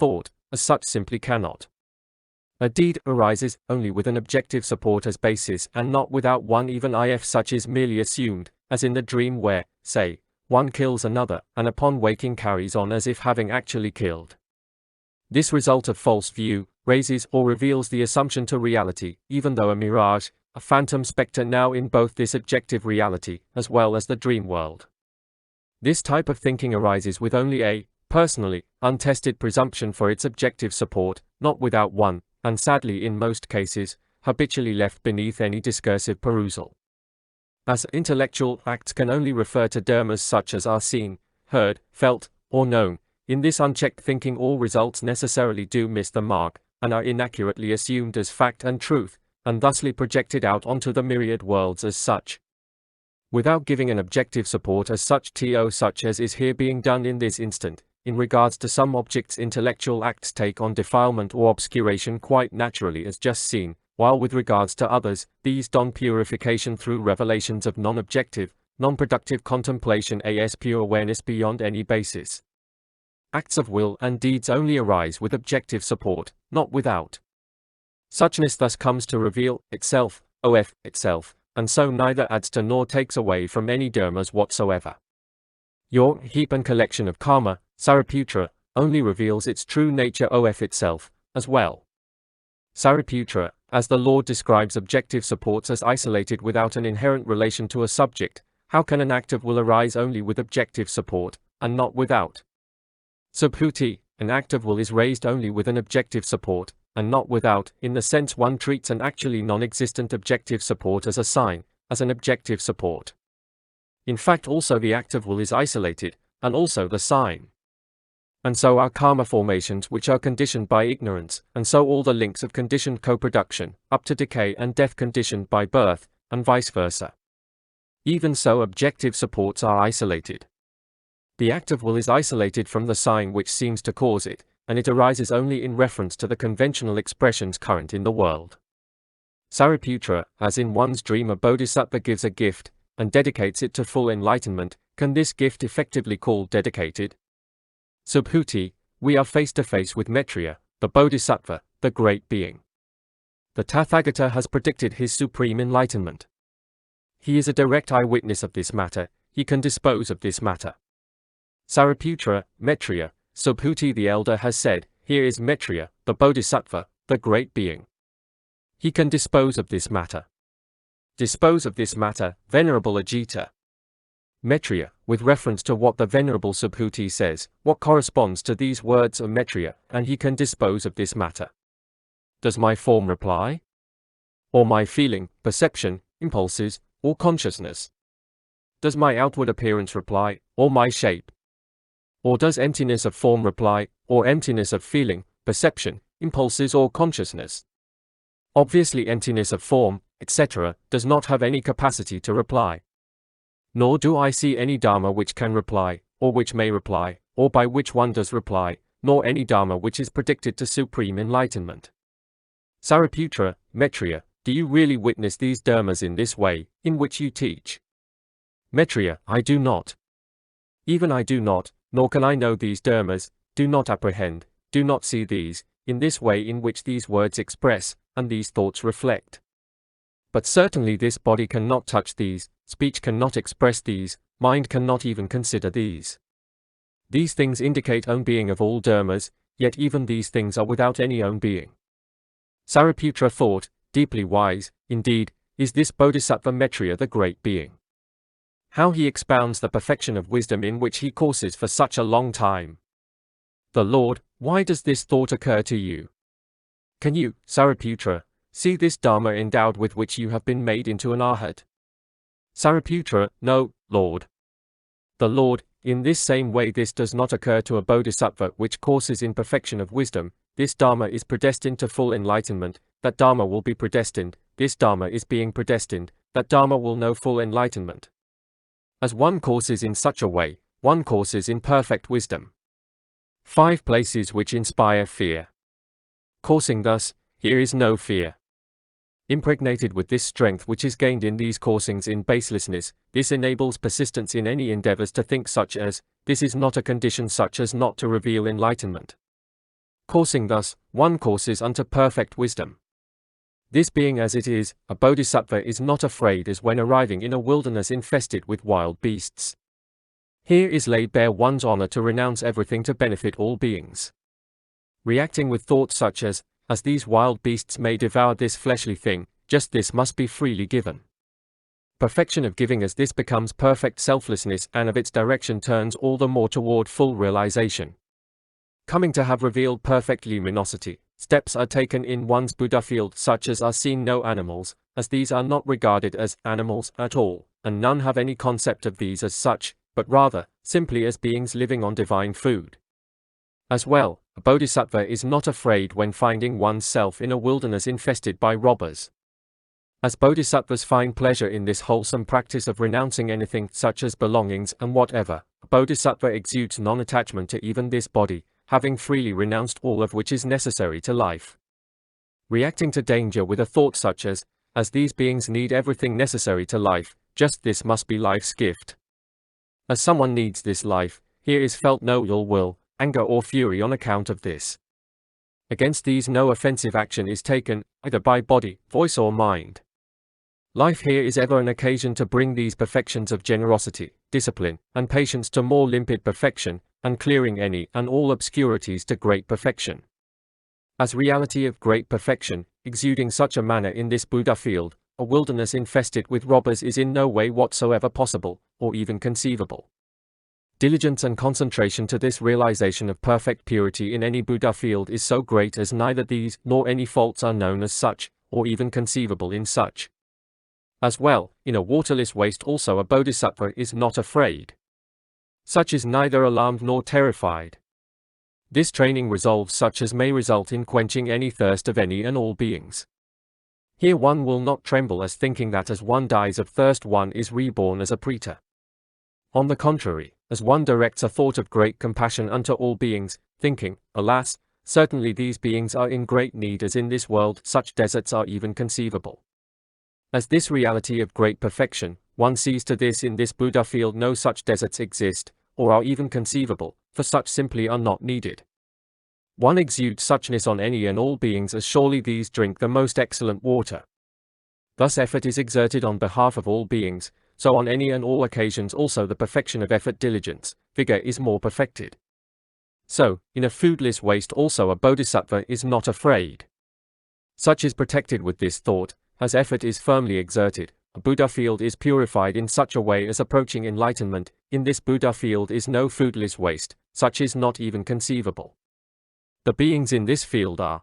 thought, as such simply cannot. A deed arises only with an objective support as basis and not without one, even if such is merely assumed, as in the dream where, say, one kills another, and upon waking carries on as if having actually killed. This result of false view raises or reveals the assumption to reality, even though a mirage, a phantom spectre now in both this objective reality as well as the dream world. This type of thinking arises with only a, personally, untested presumption for its objective support, not without one, and sadly in most cases, habitually left beneath any discursive perusal. As intellectual acts can only refer to dharmas such as are seen, heard, felt, or known, in this unchecked thinking all results necessarily do miss the mark, and are inaccurately assumed as fact and truth, and thusly projected out onto the myriad worlds as such. Without giving an objective support as such such as is here being done in this instant, in regards to some objects intellectual acts take on defilement or obscuration quite naturally as just seen, while with regards to others, these don purification through revelations of non-objective, non-productive contemplation as pure awareness beyond any basis. Acts of will and deeds only arise with objective support, not without. Suchness thus comes to reveal itself, itself, and so neither adds to nor takes away from any dharmas whatsoever. Your heap and collection of karma, Sariputra, only reveals its true nature itself, as well. Sariputra, as the Lord describes objective supports as isolated without an inherent relation to a subject, how can an act of will arise only with objective support, and not without? Subhuti, an act of will is raised only with an objective support, and not without, in the sense one treats an actually non-existent objective support as a sign, as an objective support. In fact also the act of will is isolated, and also the sign. And so are karma formations which are conditioned by ignorance, and so all the links of conditioned co-production, up to decay and death conditioned by birth, and vice versa. Even so objective supports are isolated. The act of will is isolated from the sign which seems to cause it, and it arises only in reference to the conventional expressions current in the world. Sariputra, as in one's dream a Bodhisattva gives a gift, and dedicates it to full enlightenment, can this gift effectively called dedicated? Subhuti, we are face to face with Maitreya, the Bodhisattva, the great being. The Tathagata has predicted his supreme enlightenment. He is a direct eyewitness of this matter, he can dispose of this matter. Sariputra, Maitreya, Subhuti the elder has said, here is Maitreya, the Bodhisattva, the great being. He can dispose of this matter. Dispose of this matter, Venerable Ajita. Maitreya, with reference to what the Venerable Subhuti says, what corresponds to these words of Maitreya, and he can dispose of this matter? Does my form reply? Or my feeling, perception, impulses, or consciousness? Does my outward appearance reply, or my shape? Or does emptiness of form reply, or emptiness of feeling, perception, impulses or consciousness? Obviously emptiness of form, etc., does not have any capacity to reply. Nor do I see any dharma which can reply, or which may reply, or by which one does reply, nor any dharma which is predicted to supreme enlightenment. Sariputra, Maitreya, do you really witness these dharmas in this way, in which you teach? Maitreya, I do not. Even I do not, nor can I know these dharmas, do not apprehend, do not see these, in this way in which these words express, and these thoughts reflect. But certainly this body cannot touch these, speech cannot express these, mind cannot even consider these. These things indicate own being of all dharmas, yet even these things are without any own being. Sariputra thought, deeply wise, indeed, is this Bodhisattva Maitreya the great being. How he expounds the perfection of wisdom in which he courses for such a long time. The Lord, why does this thought occur to you? Can you, Sariputra, see this Dharma endowed with which you have been made into an arhat? Sariputra, no, Lord. The Lord, in this same way this does not occur to a Bodhisattva which courses in perfection of wisdom, this Dharma is predestined to full enlightenment, that Dharma will be predestined, this Dharma is being predestined, that Dharma will know full enlightenment. As one courses in such a way, one courses in perfect wisdom. 5 places which inspire fear. Coursing thus, here is no fear. Impregnated with this strength which is gained in these coursings in baselessness, this enables persistence in any endeavors to think such as, this is not a condition such as not to reveal enlightenment. Coursing thus, one courses unto perfect wisdom. This being as it is, a bodhisattva is not afraid as when arriving in a wilderness infested with wild beasts. Here is laid bare one's honor to renounce everything to benefit all beings. Reacting with thoughts such as these wild beasts may devour this fleshly thing, just this must be freely given. Perfection of giving as this becomes perfect selflessness and of its direction turns all the more toward full realization. Coming to have revealed perfect luminosity, steps are taken in one's Buddha field such as are seen no animals, as these are not regarded as animals at all, and none have any concept of these as such, but rather, simply as beings living on divine food. As well, a bodhisattva is not afraid when finding one's self in a wilderness infested by robbers. As bodhisattvas find pleasure in this wholesome practice of renouncing anything such as belongings and whatever, a bodhisattva exudes non-attachment to even this body, having freely renounced all of which is necessary to life. Reacting to danger with a thought such as these beings need everything necessary to life, just this must be life's gift. As someone needs this life, here is felt no ill will, anger or fury on account of this. Against these no offensive action is taken, either by body, voice or mind. Life here is ever an occasion to bring these perfections of generosity, discipline, and patience to more limpid perfection, and clearing any and all obscurities to great perfection. As reality of great perfection, exuding such a manner in this Buddha field, a wilderness infested with robbers is in no way whatsoever possible, or even conceivable. Diligence and concentration to this realization of perfect purity in any Buddha field is so great as neither these nor any faults are known as such, or even conceivable in such. As well, in a waterless waste also a bodhisattva is not afraid. Such is neither alarmed nor terrified. This training resolves such as may result in quenching any thirst of any and all beings. Here one will not tremble as thinking that as one dies of thirst one is reborn as a preta. On the contrary, as one directs a thought of great compassion unto all beings, thinking, alas, certainly these beings are in great need as in this world such deserts are even conceivable. As this reality of great perfection, one sees to this in this Buddha field no such deserts exist, or are even conceivable, for such simply are not needed. One exudes suchness on any and all beings as surely these drink the most excellent water. Thus effort is exerted on behalf of all beings, so on any and all occasions also the perfection of effort diligence, vigor is more perfected. So, in a foodless waste also a bodhisattva is not afraid. Such is protected with this thought, as effort is firmly exerted, a Buddha field is purified in such a way as approaching enlightenment, in this Buddha field is no foodless waste, such is not even conceivable. The beings in this field are